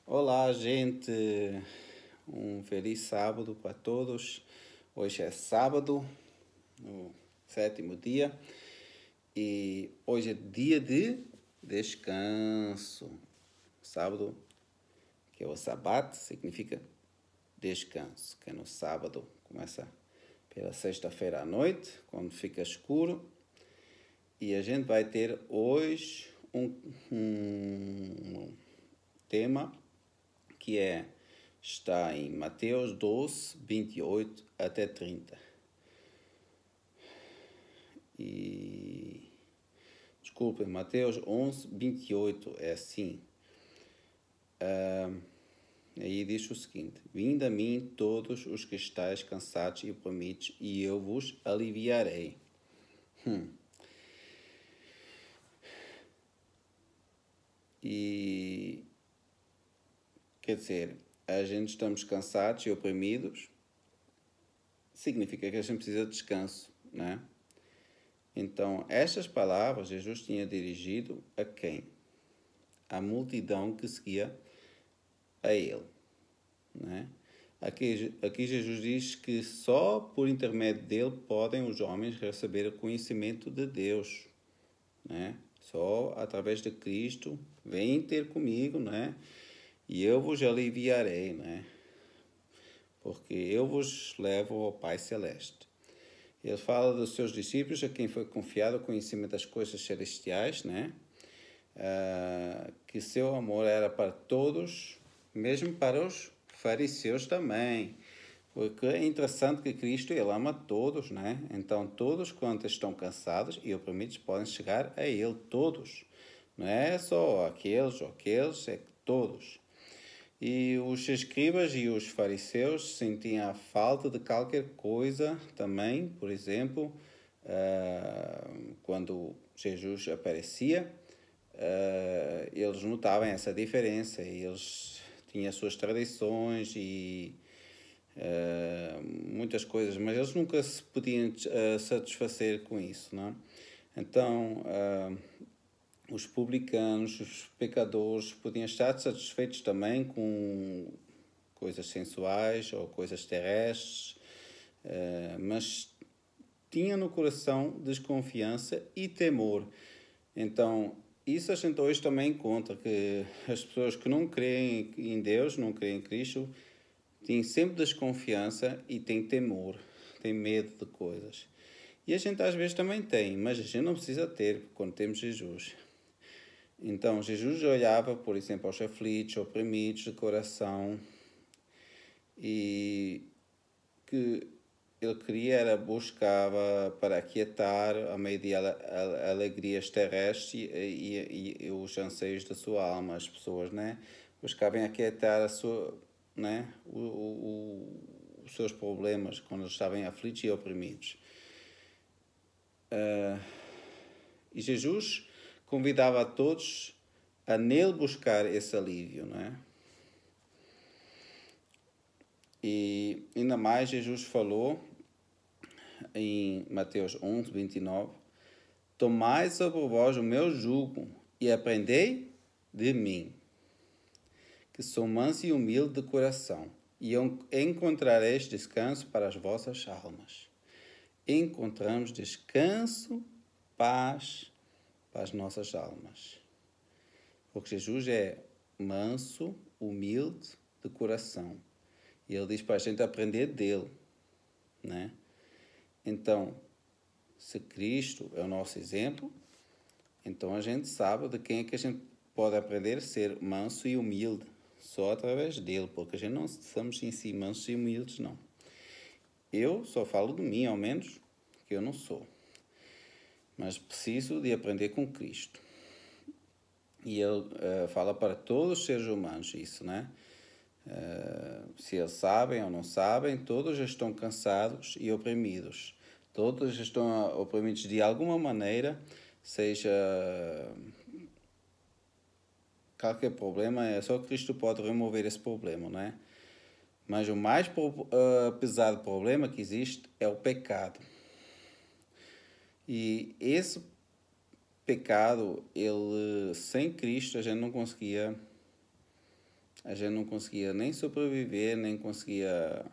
Olá, gente. Um feliz sábado para todos. Hoje é sábado, o sétimo dia, e hoje é dia de descanso. Sábado, que é o Sabat, significa descanso, que é no sábado. Começa pela sexta-feira à noite, quando fica escuro, e a gente vai ter hoje um tema que está em Mateus 12, 28 até 30. Desculpem, Mateus 11, 28 é assim. Aí diz o seguinte: Vinde a mim todos os que estáis cansados e oprimidos, e eu vos aliviarei. E quer dizer, a gente estamos cansados e oprimidos, significa que a gente precisa de descanso, né? Então, estas palavras Jesus tinha dirigido a quem? A multidão que seguia a ele, né? Aqui Jesus diz que só por intermédio dele podem os homens receber o conhecimento de Deus, né? Só através de Cristo, vem ter comigo, né? E eu vos aliviarei, né? Porque eu vos levo ao Pai Celeste. Ele fala dos seus discípulos, a quem foi confiado o conhecimento das coisas celestiais, né? Que seu amor era para todos, mesmo para os fariseus também. Porque é interessante que Cristo, ele ama todos, né? Então, todos quantos estão cansados e oprimidos podem chegar a ele, todos. Não é só aqueles ou aqueles, é todos. E os escribas e os fariseus sentiam a falta de qualquer coisa também. Por exemplo, quando Jesus aparecia, eles notavam essa diferença. Eles tinham as suas tradições e muitas coisas, mas eles nunca se podiam satisfazer com isso, não? Então, os publicanos, os pecadores, podiam estar satisfeitos também com coisas sensuais ou coisas terrestres, mas tinham no coração desconfiança e temor. Então, isso a gente hoje também encontra, que as pessoas que não creem em Deus, não creem em Cristo, têm sempre desconfiança e têm temor, têm medo de coisas. E a gente às vezes também tem, mas a gente não precisa ter quando temos Jesus. Então, Jesus olhava, por exemplo, aos aflitos, oprimidos de coração, e que ele queria era buscava para aquietar a meio de alegrias terrestres e os anseios da sua alma. As pessoas, né, buscavam aquietar a sua, né, os seus problemas quando eles estavam aflitos e oprimidos. E Jesus convidava a todos a nele buscar esse alívio, não é? E ainda mais Jesus falou em Mateus 11, 29, Tomai sobre vós o meu jugo e aprendei de mim, que sou manso e humilde de coração, e encontrareis descanso para as vossas almas. Encontramos descanso, paz para as nossas almas. Porque Jesus é manso, humilde de coração. E ele diz para a gente aprender dele, né? Então, se Cristo é o nosso exemplo, então a gente sabe de quem é que a gente pode aprender a ser manso e humilde, só através dele, porque a gente não somos em si mansos e humildes, não. Eu só falo de mim, ao menos, que eu não sou. Mas preciso de aprender com Cristo. E ele fala para todos os seres humanos isso, né? Se eles sabem ou não sabem, todos estão cansados e oprimidos. Todos estão oprimidos de alguma maneira, seja qualquer problema, é só Cristo pode remover esse problema, não é? Mas o mais pesado problema que existe é o pecado. E esse pecado, ele sem Cristo a gente não conseguia a gente não conseguia nem sobreviver, nem conseguia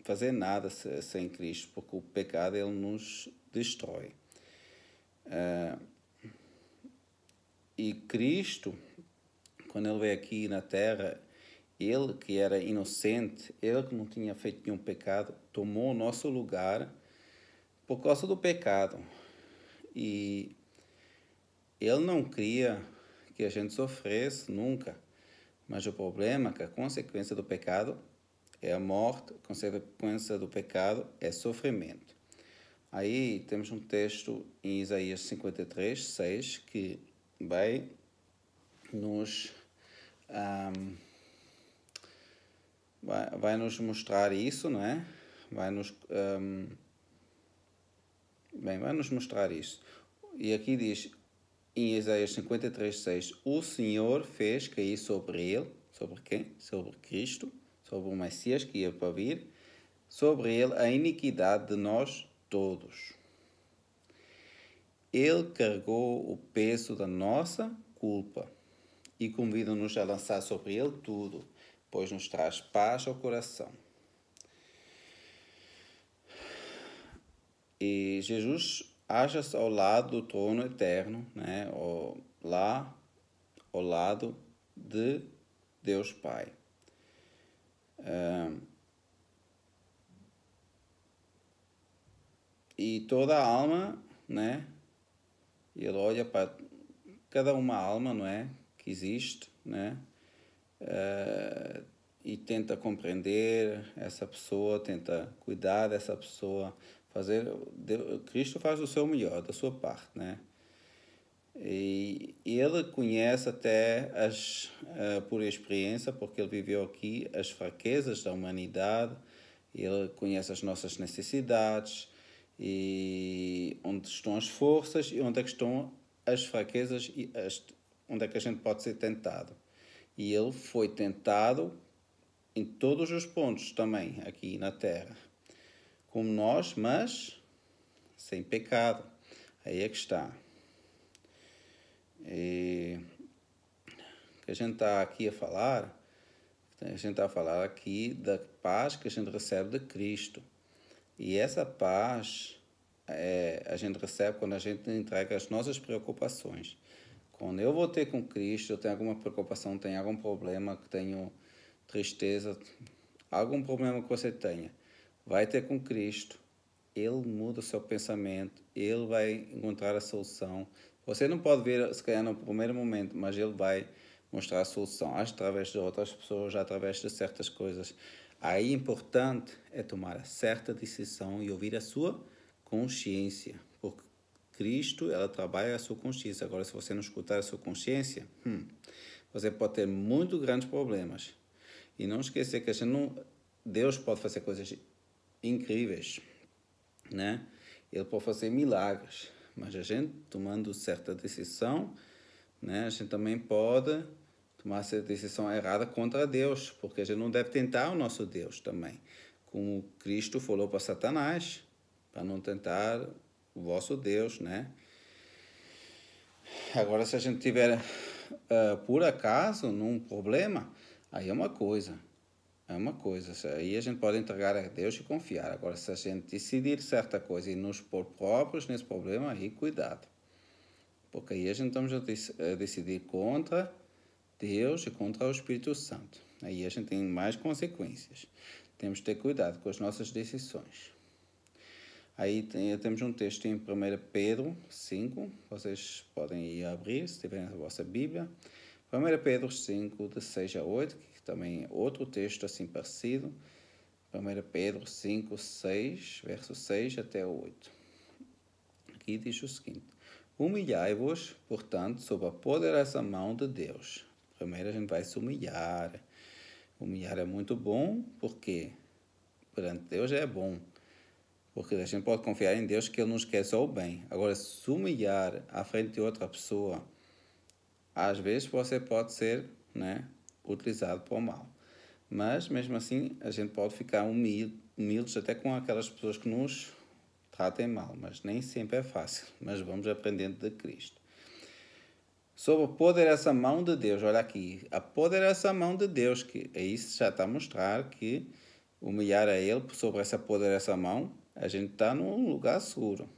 fazer nada sem Cristo, porque o pecado ele nos destrói. E Cristo, quando ele veio aqui na Terra, ele que era inocente, ele que não tinha feito nenhum pecado, tomou o nosso lugar por causa do pecado. E ele não queria que a gente sofresse nunca. Mas o problema é que a consequência do pecado é a morte, a consequência do pecado é sofrimento. Aí temos um texto em Isaías 53, 6, que vai nos vai nos mostrar isso, não é? Vai nos mostrar isso. E aqui diz, em Isaías 53, 6, o Senhor fez cair sobre ele, sobre quem? Sobre Cristo, sobre o Messias que ia para vir, sobre ele a iniquidade de nós todos. Ele carregou o peso da nossa culpa e convida-nos a lançar sobre ele tudo, pois nos traz paz ao coração. E Jesus acha-se ao lado do trono eterno, né? Lá ao lado de Deus Pai. E toda a alma, né? Ele olha para cada uma alma, não é? Que existe, né? E tenta compreender essa pessoa, tenta cuidar dessa pessoa, Cristo faz o seu melhor, da sua parte, né? E ele conhece até por experiência, porque ele viveu aqui, as fraquezas da humanidade, ele conhece as nossas necessidades, e onde estão as forças e onde é que estão as fraquezas e onde é que a gente pode ser tentado. E ele foi tentado em todos os pontos também, aqui na Terra. Como nós, mas sem pecado. Aí é que está. E que a gente está aqui a falar aqui da paz que a gente recebe de Cristo. E essa paz a gente recebe quando a gente entrega as nossas preocupações. Quando eu vou ter com Cristo, eu tenho alguma preocupação, tenho algum problema, que tenho tristeza, algum problema que você tenha, vai ter com Cristo. Ele muda o seu pensamento, ele vai encontrar a solução. Você não pode ver, se calhar, no primeiro momento, mas ele vai mostrar a solução, através de outras pessoas, através de certas coisas. Aí, importante é tomar a certa decisão e ouvir a sua consciência, porque Cristo, ela trabalha a sua consciência. Agora, se você não escutar a sua consciência, você pode ter muito grandes problemas. E não esquecer que Deus pode fazer coisas incríveis, né? Ele pode fazer milagres, mas a gente tomando certa decisão, né? A gente também pode tomar essa decisão errada contra Deus, porque a gente não deve tentar o nosso Deus também. Como Cristo falou para Satanás, para não tentar o vosso Deus, né? Agora, se a gente tiver, por acaso, num problema, aí é uma coisa. Aí a gente pode entregar a Deus e confiar. Agora, se a gente decidir certa coisa e nos pôr próprios nesse problema, aí cuidado. Porque aí a gente estamos a decidir contra Deus e contra o Espírito Santo. Aí a gente tem mais consequências. Temos de ter cuidado com as nossas decisões. Aí temos um texto em 1 Pedro 5. Vocês podem ir abrir, se tiverem a vossa Bíblia. 1 Pedro 5, de 6 a 8, que também é outro texto assim parecido. 1 Pedro 5, 6, verso 6 até 8. Aqui diz o seguinte: humilhai-vos, portanto, sob a poderosa mão de Deus. Primeiro a gente vai se humilhar. Humilhar é muito bom, porque perante Deus é bom. Porque a gente pode confiar em Deus que Ele nos quer só o bem. Agora, se humilhar à frente de outra pessoa, às vezes você pode ser, né, utilizado para o mal. Mas, mesmo assim, a gente pode ficar humildes até com aquelas pessoas que nos tratem mal. Mas nem sempre é fácil. Mas vamos aprendendo de Cristo. Sobre a poderosa mão de Deus. Olha aqui, a poderosa mão de Deus, que isso já está a mostrar que humilhar a Ele sobre essa poderosa mão, a gente está num lugar seguro.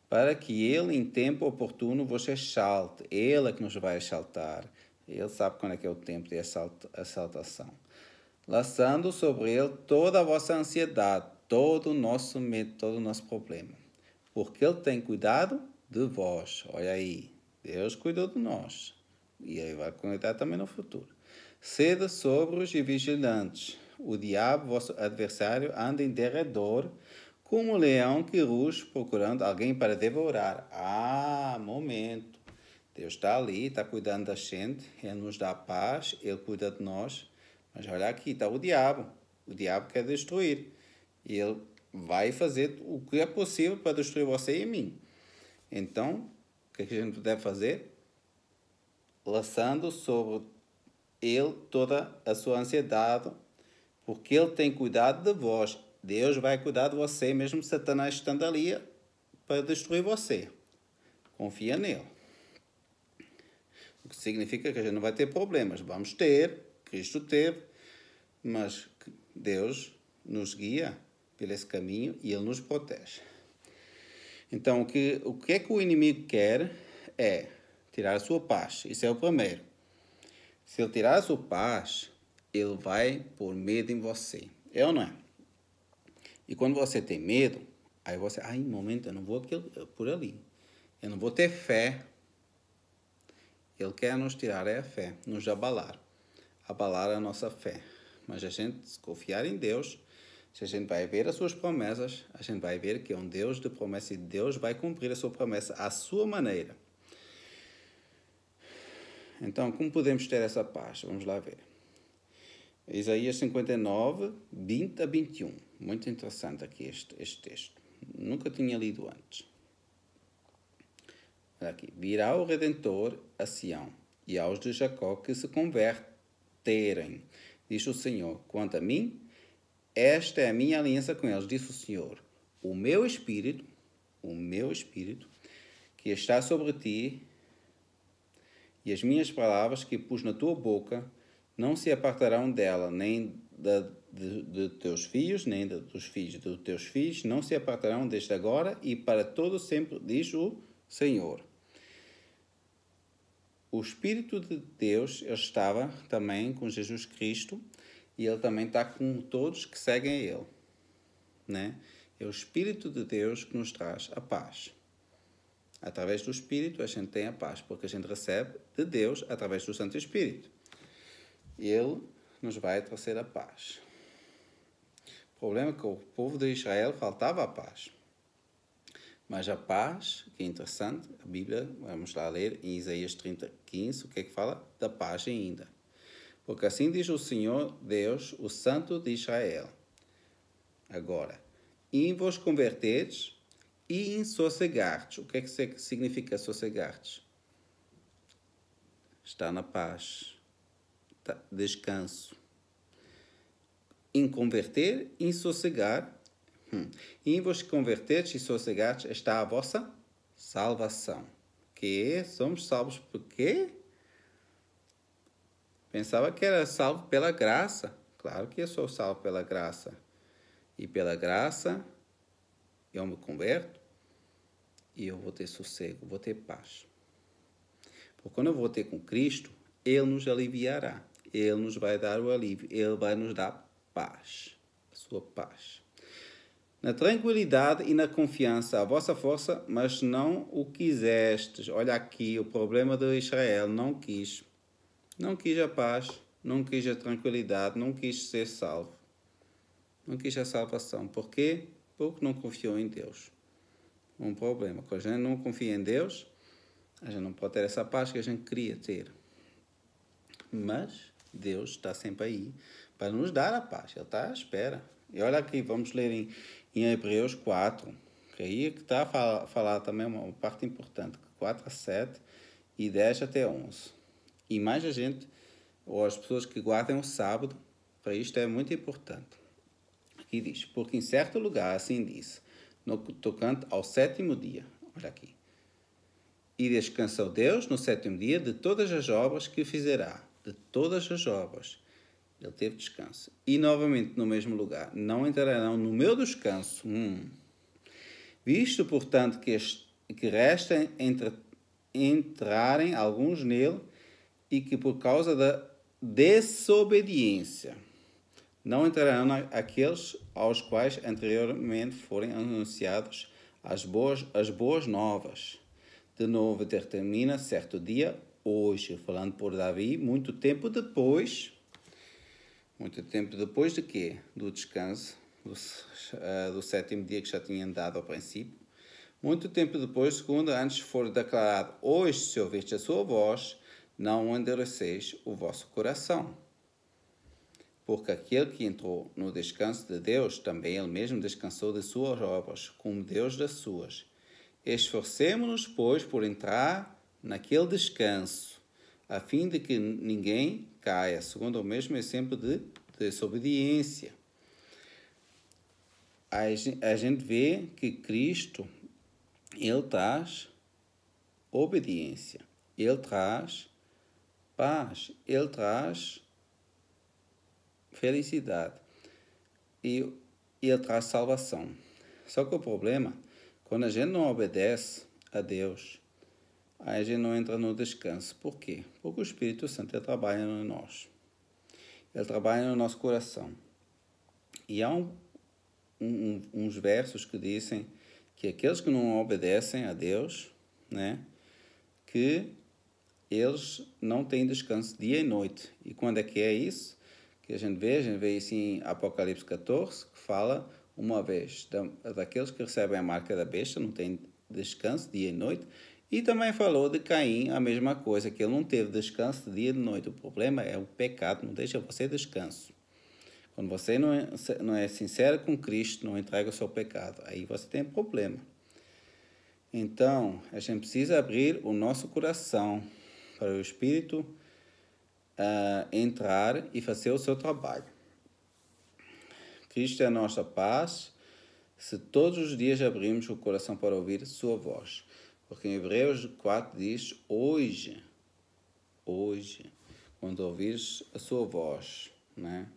Para que Ele, em tempo oportuno, vos exalte. Ele é que nos vai exaltar. Ele sabe quando é que é o tempo de exaltação. Lançando sobre Ele toda a vossa ansiedade, todo o nosso medo, todo o nosso problema. Porque Ele tem cuidado de vós. Olha aí, Deus cuidou de nós. E Ele vai cuidar também no futuro. Sede sóbrios e vigilantes. O diabo, vosso adversário, anda em derredor, como um leão que ruge, procurando alguém para devorar. Momento. Deus está ali, está cuidando da gente, Ele nos dá paz, Ele cuida de nós. Mas olha aqui, está o diabo. O diabo quer destruir. E ele vai fazer o que é possível para destruir você e a mim. Então, o que a gente deve fazer? Lançando sobre ele toda a sua ansiedade, porque ele tem cuidado de vós. Deus vai cuidar de você, mesmo Satanás estando ali para destruir você. Confia nele. O que significa que a gente não vai ter problemas. Vamos ter, Cristo teve, mas Deus nos guia por esse caminho e Ele nos protege. Então, o que é que o inimigo quer é tirar a sua paz. Isso é o primeiro. Se ele tirar a sua paz, ele vai pôr medo em você. É ou não é? E quando você tem medo, aí você, um momento, eu não vou por ali. Eu não vou ter fé. Ele quer nos tirar a fé, nos abalar a nossa fé. Mas a gente, se confiar em Deus, se a gente vai ver as suas promessas, a gente vai ver que é um Deus de promessa e Deus vai cumprir a sua promessa à sua maneira. Então, como podemos ter essa paz? Vamos lá ver. Isaías 59, 20 a 21. Muito interessante aqui este texto. Nunca tinha lido antes. Aqui. Virá o Redentor a Sião e aos de Jacó que se converterem, diz o Senhor. Quanto a mim, esta é a minha aliança com eles, disse o Senhor. O meu Espírito, que está sobre ti, e as minhas palavras que pus na tua boca, não se apartarão dela, nem de teus filhos, nem dos filhos dos teus filhos, não se apartarão desde agora e para todo sempre, diz o Senhor. O Espírito de Deus estava também com Jesus Cristo e Ele também está com todos que seguem a Ele. Né? É o Espírito de Deus que nos traz a paz. Através do Espírito a gente tem a paz, porque a gente recebe de Deus através do Santo Espírito. Ele nos vai trazer a paz. O problema é que o povo de Israel faltava a paz. Mas a paz, que é interessante, a Bíblia, vamos lá ler em Isaías 30, 15, o que é que fala? Da paz ainda. Porque assim diz o Senhor Deus, o Santo de Israel. Agora, em vos converteres e em sossegardes. O que é que significa sossegardes? Está na paz. Descanso. Em converter e em sossegar. E em vos converteres e sossegardes está a vossa salvação. Que somos salvos por quê? Pensava que era salvo pela graça. Claro que eu sou salvo pela graça. E pela graça eu me converto e eu vou ter sossego, vou ter paz. Porque quando eu vou ter com Cristo, Ele nos aliviará. Ele nos vai dar o alívio. Ele vai nos dar paz. A sua paz. Na tranquilidade e na confiança, a vossa força, mas não o quisestes. Olha aqui, o problema de Israel, não quis. Não quis a paz, não quis a tranquilidade, não quis ser salvo. Não quis a salvação. Por quê? Porque não confiou em Deus. Um problema. Quando a gente não confia em Deus, a gente não pode ter essa paz que a gente queria ter. Mas Deus está sempre aí para nos dar a paz. Ele está à espera. E olha aqui, vamos ler em Hebreus 4, que aí que está a falar também uma parte importante, 4 a 7 e 10 até 11. E mais a gente, ou as pessoas que guardam o sábado, para isto é muito importante. Aqui diz, porque em certo lugar, assim diz, no tocante ao sétimo dia, olha aqui, E descansou Deus no sétimo dia de todas as obras que fizerá. De todas as obras. Ele teve descanso. E novamente no mesmo lugar. Não entrarão no meu descanso. Visto, portanto, que restem entrarem alguns nele e que por causa da desobediência não entrarão aqueles aos quais anteriormente forem anunciados as boas novas. De novo determina certo dia, hoje, falando por Davi, muito tempo depois de quê? Do descanso, do sétimo dia que já tinham dado ao princípio. Muito tempo depois, segundo antes for declarado, hoje, se ouvistes a sua voz, não endureceis o vosso coração. Porque aquele que entrou no descanso de Deus, também ele mesmo descansou de suas obras, como Deus das suas. Esforcemo-nos, pois, por entrar naquele descanso, a fim de que ninguém caia, segundo o mesmo exemplo de desobediência. A gente vê que Cristo, ele traz obediência, ele traz paz, ele traz felicidade e ele traz salvação. Só que o problema, quando a gente não obedece a Deus, a gente não entra no descanso. Por quê? Porque o Espírito Santo ele trabalha em nós. Ele trabalha no nosso coração. E há uns versos que dizem que aqueles que não obedecem a Deus, né, que eles não têm descanso dia e noite. E quando é que é isso? Que a gente vê isso em Apocalipse 14, que fala uma vez daqueles que recebem a marca da besta, não têm descanso dia e noite. E também falou de Caim, a mesma coisa, que ele não teve descanso de dia e de noite. O problema é o pecado, não deixa você descanso. Quando você não é sincero com Cristo, não entrega o seu pecado, aí você tem problema. Então, a gente precisa abrir o nosso coração para o Espírito entrar e fazer o seu trabalho. Cristo é a nossa paz, se todos os dias abrimos o coração para ouvir sua voz. Porque em Hebreus 4 diz, hoje, quando ouvires a sua voz, né?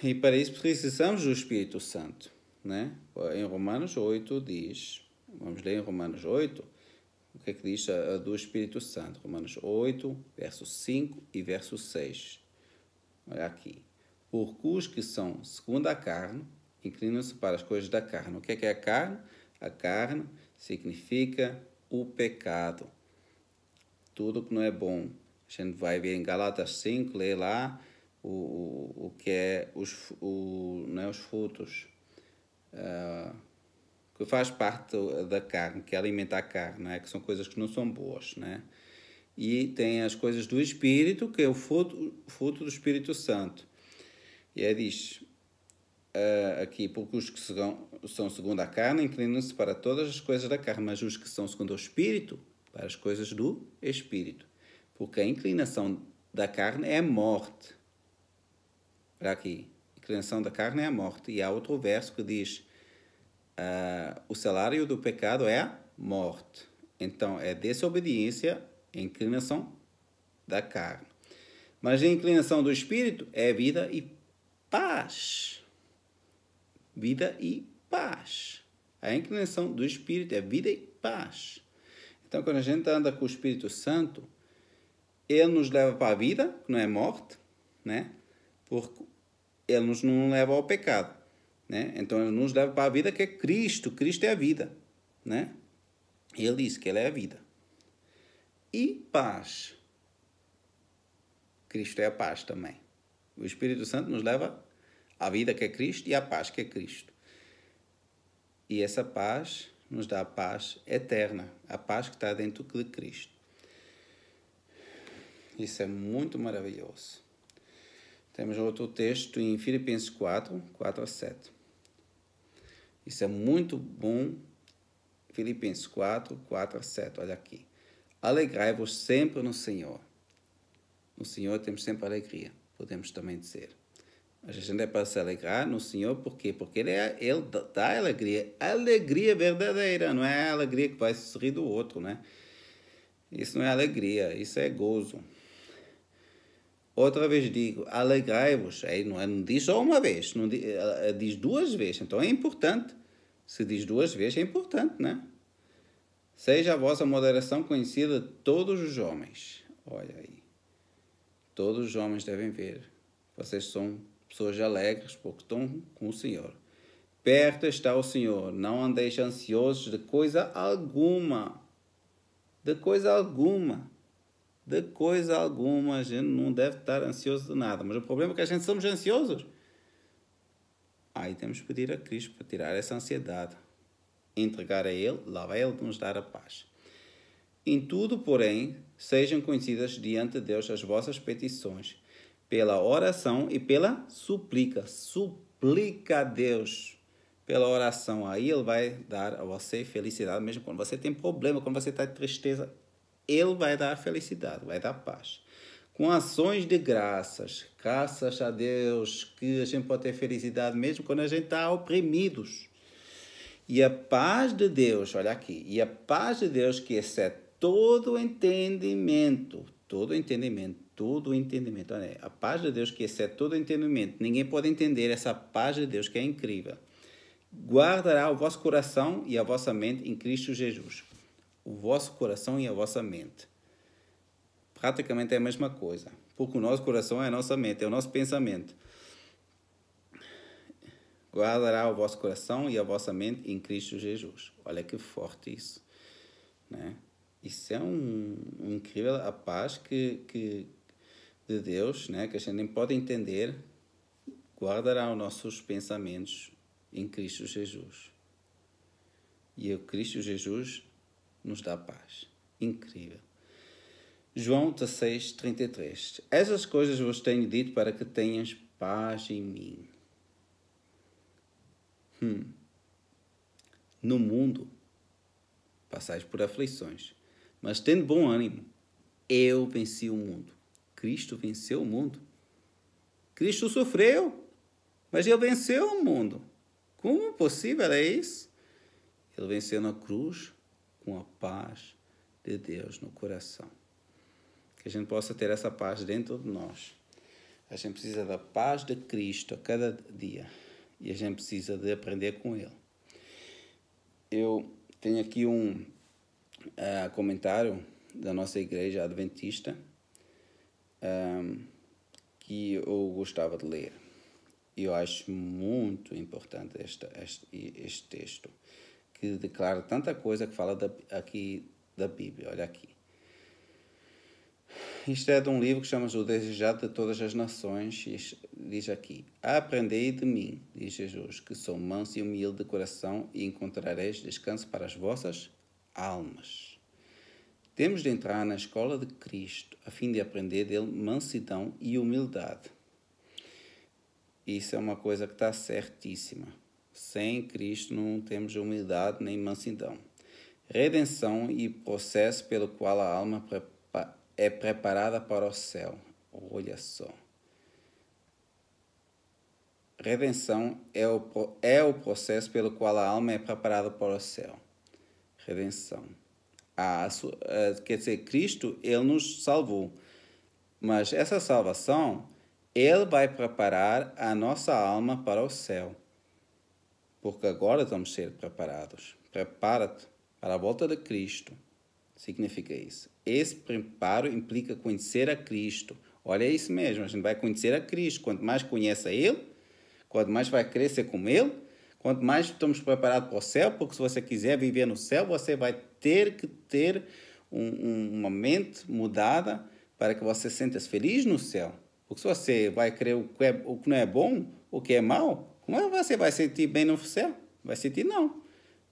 E para isso precisamos do Espírito Santo, né? Em Romanos 8 diz, vamos ler em Romanos 8, o que é que diz do Espírito Santo? Romanos 8, verso 5 e verso 6. Olha aqui. Porque os que são segundo a carne, inclinam-se para as coisas da carne. O que é a carne? A carne significa o pecado. Tudo que não é bom. A gente vai ver em Galatas 5, ler lá o que é os frutos. Que faz parte da carne, que alimenta a carne, né? Que são coisas que não são boas, né? E tem as coisas do Espírito, que é o fruto do Espírito Santo. E aí diz aqui, porque os que são segundo a carne inclinam-se para todas as coisas da carne, mas os que são segundo o Espírito, para as coisas do Espírito. Porque a inclinação da carne é a morte. Olha aqui, a inclinação da carne é a morte. E há outro verso que diz, o salário do pecado é a morte. Então, é desobediência, a inclinação da carne. Mas a inclinação do Espírito é vida e paz. Vida e paz. A inclinação do Espírito é vida e paz. Então, quando a gente anda com o Espírito Santo, ele nos leva para a vida, que não é morte, né? Porque ele nos não leva ao pecado, né? Então, ele nos leva para a vida que é Cristo. Cristo é a vida, né? Ele disse que ele é a vida. E paz. Cristo é a paz também. O Espírito Santo nos leva à vida que é Cristo e à paz que é Cristo. E essa paz nos dá a paz eterna, a paz que está dentro de Cristo. Isso é muito maravilhoso. Temos outro texto em Filipenses 4, 4 a 7. Isso é muito bom. Filipenses 4, 4 a 7. Olha aqui. Alegrai-vos sempre no Senhor. No Senhor temos sempre alegria, podemos também dizer. A gente é para se alegrar no Senhor, por quê? Porque Ele dá alegria. Alegria verdadeira, não é a alegria que vai sorrir do outro, né? Isso não é alegria, isso é gozo. Outra vez digo, alegrai-vos. Aí não diz só uma vez, não diz 2 vezes. Então é importante. Se diz 2 vezes, é importante, né? Seja a vossa moderação conhecida de todos os homens. Olha aí. Todos os homens devem ver. Vocês são pessoas alegres porque estão com o Senhor. Perto está o Senhor. Não andeis ansiosos de coisa alguma. De coisa alguma. De coisa alguma. A gente não deve estar ansioso de nada. Mas o problema é que a gente somos ansiosos. Aí temos que pedir a Cristo para tirar essa ansiedade. Entregar a Ele, lá vai Ele nos dar a paz. Em tudo, porém, sejam conhecidas diante de Deus as vossas petições, pela oração e pela súplica. Suplica a Deus pela oração. Aí Ele vai dar a você felicidade, mesmo quando você tem problema, quando você está em tristeza. Ele vai dar felicidade, vai dar paz. Com ações de graças a Deus, que a gente pode ter felicidade mesmo quando a gente está oprimidos. E a paz de Deus, olha aqui, e a paz de Deus que excede todo entendimento, olha aí, a paz de Deus que excede todo entendimento, ninguém pode entender essa paz de Deus que é incrível, guardará o vosso coração e a vossa mente em Cristo Jesus. O vosso coração e a vossa mente. Praticamente é a mesma coisa, porque o nosso coração é a nossa mente, é o nosso pensamento. Guardará o vosso coração e a vossa mente em Cristo Jesus. Olha que forte isso, né? Isso é incrível, a paz de Deus, né? Que a gente nem pode entender. Guardará os nossos pensamentos em Cristo Jesus. E o Cristo Jesus nos dá paz. Incrível. João 16:33. Essas coisas vos tenho dito para que tenhas paz em mim. No mundo passais por aflições, mas tendo bom ânimo, eu venci o mundo. Cristo venceu o mundo. Cristo sofreu, mas ele venceu o mundo. Como possível é isso? Ele venceu na cruz com a paz de Deus no coração. Que a gente possa ter essa paz dentro de nós. A gente precisa da paz de Cristo a cada dia. E a gente precisa de aprender com Ele. Eu tenho aqui um comentário da nossa igreja adventista que eu gostava de ler. E eu acho muito importante este texto, que declara tanta coisa que fala aqui da Bíblia. Olha aqui. Isto é de um livro que chama-se O Desejado de Todas as Nações. E diz aqui: aprendei de mim, diz Jesus, que sou manso e humilde de coração, e encontrareis descanso para as vossas almas. Temos de entrar na escola de Cristo, a fim de aprender dele mansidão e humildade. Isso é uma coisa que está certíssima. Sem Cristo não temos humildade nem mansidão. Redenção e processo pelo qual a alma é preparada para o céu. Olha só. Redenção é o processo pelo qual a alma é preparada para o céu. Redenção. Quer dizer, Cristo, Ele nos salvou. Mas essa salvação, Ele vai preparar a nossa alma para o céu. Porque agora vamos ser preparados. Prepara-te para a volta de Cristo. Significa isso. Esse preparo implica conhecer a Cristo. Olha, é isso mesmo, a gente vai conhecer a Cristo. Quanto mais conhece a Ele, quanto mais vai crescer com Ele, quanto mais estamos preparados para o céu, porque se você quiser viver no céu, você vai ter que ter uma mente mudada para que você se sinta feliz no céu. Porque se você vai querer o que não é bom, o que é mau, como é que você vai sentir bem no céu? Vai sentir não.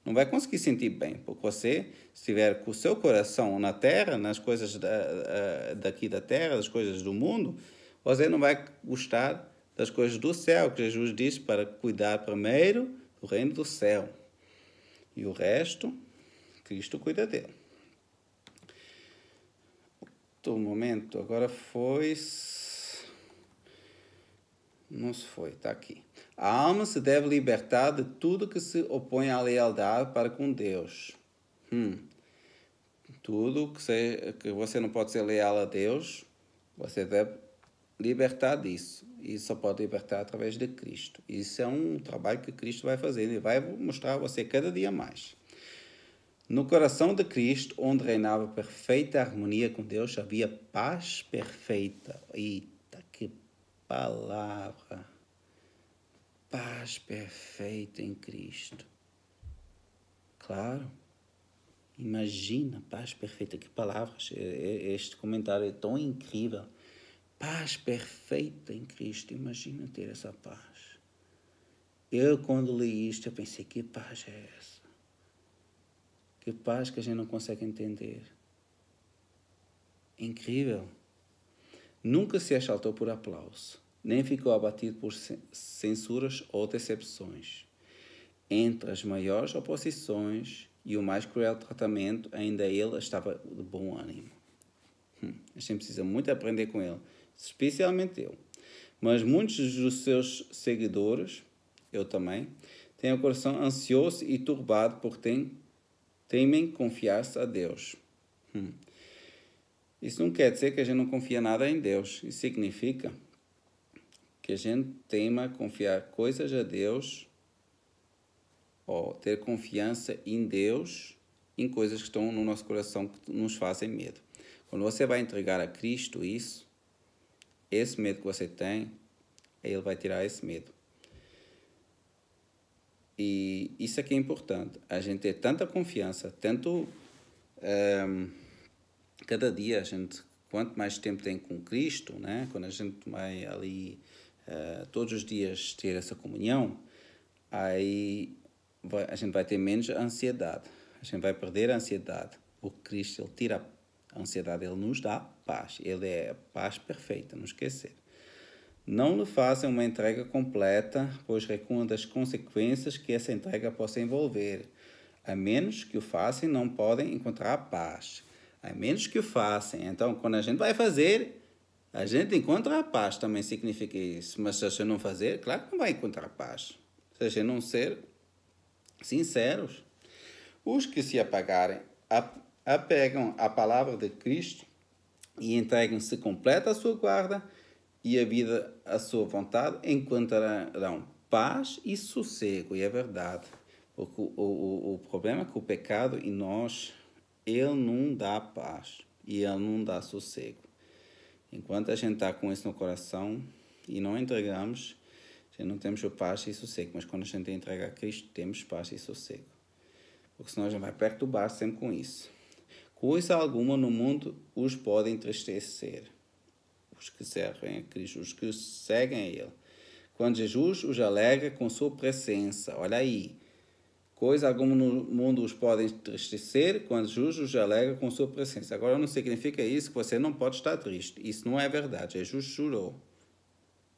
Não vai conseguir sentir bem, porque você, se estiver com o seu coração na terra, nas coisas daqui da terra, das coisas do mundo, você não vai gostar das coisas do céu, que Jesus disse para cuidar primeiro do reino do céu. E o resto, Cristo cuida dele. Outro momento, agora foi Não se foi, está aqui. A alma se deve libertar de tudo que se opõe à lealdade para com Deus. Tudo que você não pode ser leal a Deus, você deve libertar disso. E só pode libertar através de Cristo. Isso é um trabalho que Cristo vai fazer. Ele vai mostrar a você cada dia mais. No coração de Cristo, onde reinava perfeita harmonia com Deus, havia paz perfeita. Eita, que palavra! Paz perfeita em Cristo. Claro. Imagina, paz perfeita. Que palavras! Este comentário é tão incrível. Paz perfeita em Cristo. Imagina ter essa paz. Eu, quando li isto, eu pensei, que paz é essa? Que paz que a gente não consegue entender. Incrível. Nunca se exaltou por aplauso, nem ficou abatido por censuras ou decepções. Entre as maiores oposições e o mais cruel tratamento, ainda ele estava de bom ânimo. A gente precisa muito aprender com ele, especialmente eu. Mas muitos dos seus seguidores, eu também, têm o coração ansioso e turbado porque temem confiar-se a Deus. Isso não quer dizer que a gente não confia nada em Deus. Isso significa que a gente tema confiar coisas a Deus ou ter confiança em Deus em coisas que estão no nosso coração que nos fazem medo. Quando você vai entregar a Cristo isso, esse medo que você tem, Ele vai tirar esse medo. E isso aqui é importante. A gente ter tanta confiança, tanto... cada dia, quanto mais tempo tem com Cristo, né? Quando a gente vai ali todos os dias ter essa comunhão, aí a gente vai ter menos ansiedade. A gente vai perder a ansiedade. O Cristo, Ele tira a ansiedade, Ele nos dá paz. Ele é a paz perfeita, não esquecer. Não lhe façam uma entrega completa, pois recuam das consequências que essa entrega possa envolver. A menos que o façam, não podem encontrar paz. A menos que o façam. Então, quando a gente vai fazer, a gente encontra a paz. Também significa isso. Mas se a gente não fazer, claro que não vai encontrar paz. Se a gente não ser sinceros. Os que se apagarem, apegam à palavra de Cristo e entregam-se completa à sua guarda e a vida à sua vontade, encontrarão paz e sossego. E é verdade. Porque o problema é que o pecado em nós, ele não dá paz e ele não dá sossego. Enquanto a gente está com isso no coração e não entregamos, a gente não temos paz e sossego. Mas quando a gente entrega a Cristo, temos paz e sossego. Porque senão a gente vai perturbar sempre com isso. Coisa alguma no mundo os pode entristecer. Os que servem a Cristo, os que seguem a Ele. Quando Jesus os alegra com sua presença. Olha aí. Coisa alguma no mundo os pode entristecer quando Jesus os alegra com sua presença. Agora não significa isso que você não pode estar triste. Isso não é verdade. Jesus chorou.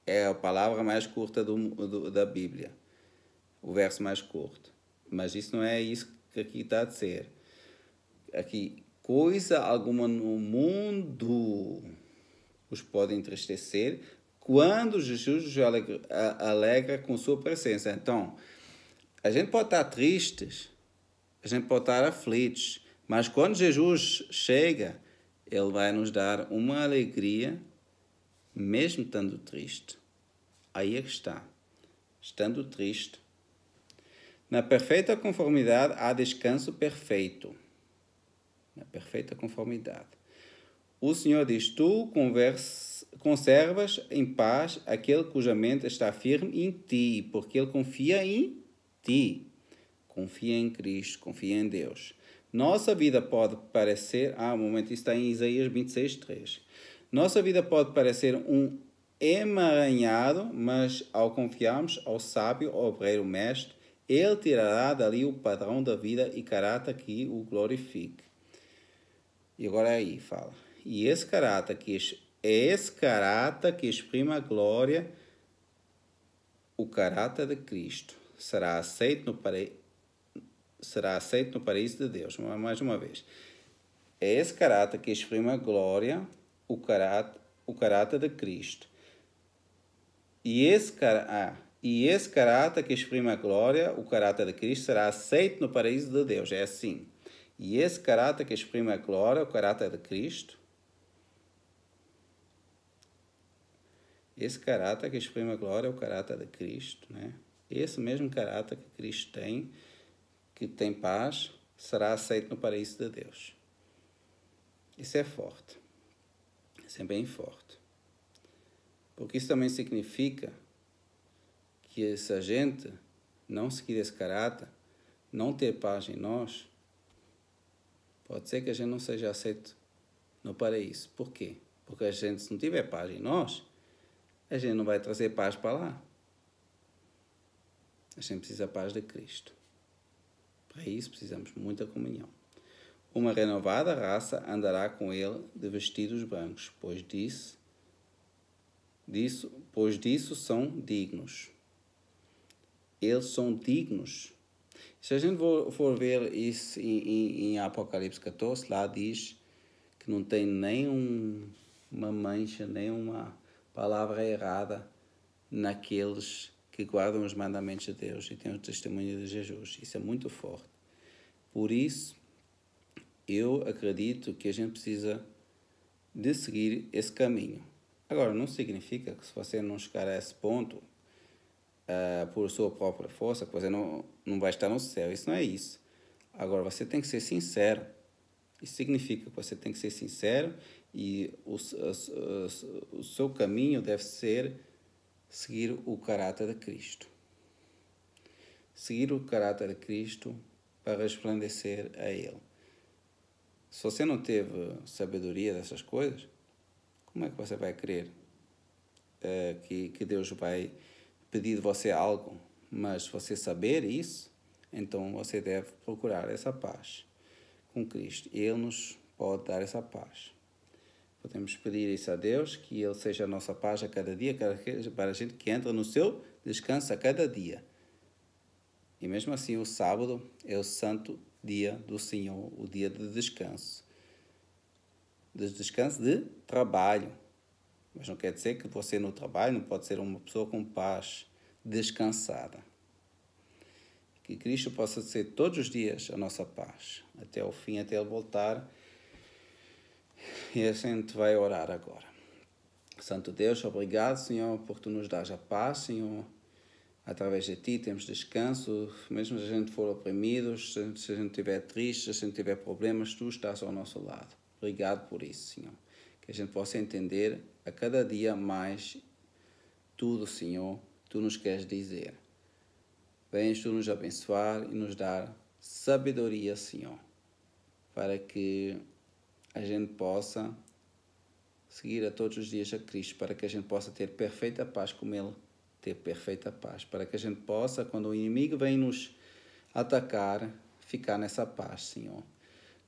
É a palavra mais curta da Bíblia. O verso mais curto. Mas isso não é isso que aqui está a dizer. Aqui, coisa alguma no mundo os pode entristecer quando Jesus os alegra com sua presença. Então, a gente pode estar tristes, a gente pode estar aflitos, mas quando Jesus chega, Ele vai nos dar uma alegria, mesmo estando triste. Aí é que está. Estando triste. Na perfeita conformidade há descanso perfeito. Na perfeita conformidade. O Senhor diz, tu conservas em paz aquele cuja mente está firme em ti, porque ele confia em ti. Confia em Cristo, confia em Deus. Nossa vida pode parecer... um momento, isso está em Isaías 26:3. Nossa vida pode parecer um emaranhado, mas ao confiarmos ao sábio, ao obreiro mestre, ele tirará dali o padrão da vida e caráter que o glorifique. E agora aí, fala. E esse caráter que exprime a glória, o caráter de Cristo, será aceito no paraíso de Deus. Mais uma vez. É esse caráter que exprime a glória, o caráter de Cristo. E esse caráter que exprime a glória, o caráter de Cristo, será aceito no paraíso de Deus. É assim. E esse caráter que exprime a glória, o caráter de Cristo, esse caráter que exprime a glória é o caráter de Cristo, né? Esse mesmo caráter que Cristo tem, que tem paz, será aceito no paraíso de Deus. Isso é forte. Isso é bem forte. Porque isso também significa que se a gente não seguir esse caráter, não ter paz em nós, pode ser que a gente não seja aceito no paraíso. Por quê? Porque a gente, se não tiver paz em nós, a gente não vai trazer paz para lá. A gente precisa da paz de Cristo. Para isso precisamos de muita comunhão. Uma renovada raça andará com ele de vestidos brancos, pois disso são dignos. Eles são dignos. Se a gente for ver isso em Apocalipse 14, lá diz que não tem nem uma mancha, nem uma palavra errada naqueles que guardam os mandamentos de Deus e têm o testemunho de Jesus. Isso é muito forte. Por isso, eu acredito que a gente precisa de seguir esse caminho. Agora, não significa que se você não chegar a esse ponto por sua própria força, que você não vai estar no céu. Isso não é isso. Agora, você tem que ser sincero. Isso significa que você tem que ser sincero e o seu caminho deve ser seguir o caráter de Cristo. Seguir o caráter de Cristo para resplandecer a Ele. Se você não teve sabedoria dessas coisas, como é que você vai crer que Deus vai pedir de você algo? Mas se você saber isso, então você deve procurar essa paz com Cristo. Ele nos pode dar essa paz. Podemos pedir isso a Deus, que Ele seja a nossa paz a cada dia, para a gente que entra no seu descanso a cada dia. E mesmo assim, o sábado é o santo dia do Senhor, o dia de descanso. De descanso de trabalho. Mas não quer dizer que você no trabalho não pode ser uma pessoa com paz, descansada. Que Cristo possa ser todos os dias a nossa paz, até o fim, até Ele voltar. E a gente vai orar agora. Santo Deus, obrigado, Senhor, por Tu nos dares a paz, Senhor. Através de Ti temos descanso, mesmo se a gente for oprimido, se a gente estiver triste, se a gente tiver problemas, Tu estás ao nosso lado. Obrigado por isso, Senhor. Que a gente possa entender a cada dia mais tudo, Senhor, Tu nos queres dizer. Vens Tu nos abençoar e nos dar sabedoria, Senhor, para que a gente possa seguir a todos os dias a Cristo, para que a gente possa ter perfeita paz como Ele ter perfeita paz, para que a gente possa, quando o inimigo vem nos atacar, ficar nessa paz, Senhor.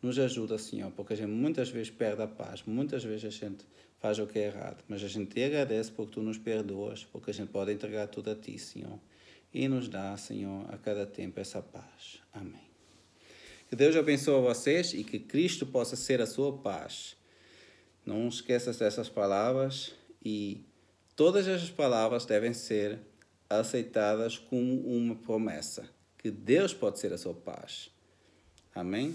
Nos ajuda, Senhor, porque a gente muitas vezes perde a paz, muitas vezes a gente faz o que é errado, mas a gente te agradece porque Tu nos perdoas, porque a gente pode entregar tudo a Ti, Senhor, e nos dá, Senhor, a cada tempo essa paz. Amém. Que Deus abençoe vocês e que Cristo possa ser a sua paz. Não esqueças dessas palavras e todas essas palavras devem ser aceitadas como uma promessa, que Deus pode ser a sua paz. Amém?